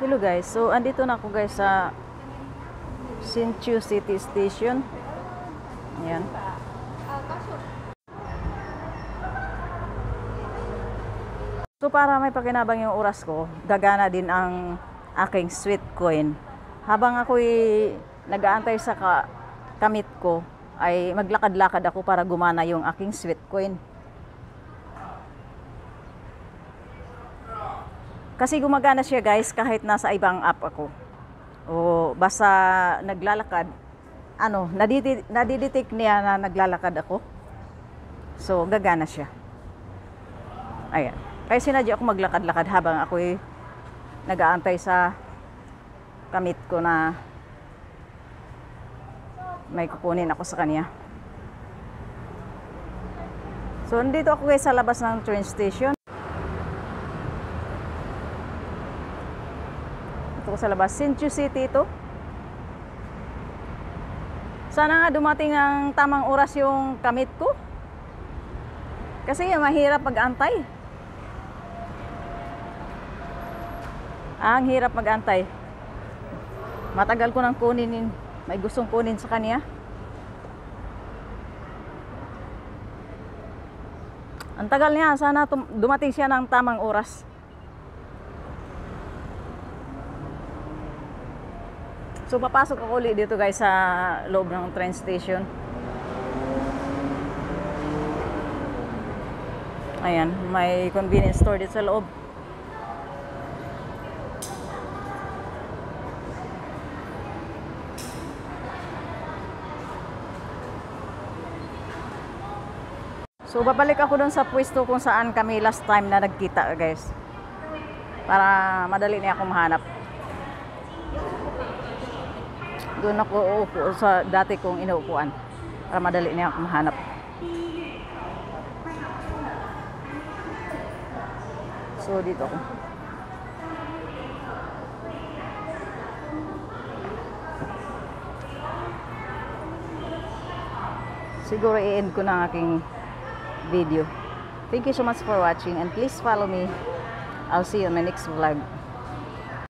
Hello guys, so andito na ako guys sa Hsinchu City Station. Ayan. So para may pakinabang yung oras ko, gagana din ang aking sweet coin. Habang ako'y nag-aantay sa kamit ko, ay maglakad-lakad ako para gumana yung aking sweet coin. Kasi gumagana siya guys kahit nasa ibang app ako. O basta naglalakad, nadidetect niya na naglalakad ako. So gagana siya. Ayan. Kaya sinadya ako maglakad-lakad habang ako'y nag-aantay sa kamit ko na may kukunin ako sa kanya. So nandito ako guys sa labas ng train station. Ito sa labas, Hsinchu City ito. Sana nga dumating ang tamang oras yung kamit ko. Kasi mahirap mag-antay. Ang hirap mag-antay. Matagal ko nang kunin, may gustong kunin sa kanya. Ang tagal niya, sana dumating siya ng tamang oras. So papasok ako ulit dito guys sa loob ng train station. Ayan, may convenience store dito sa loob. So babalik ako doon sa pwesto kung saan kami last time na nagkita guys. Para madali niya ako mahanap. Doon ako uupo sa dati kong inuupuan para madali niya ako mahanap. So dito ako. Siguro i-end ko na ang aking video. Thank you so much for watching and please follow me. I'll see you in my next vlog.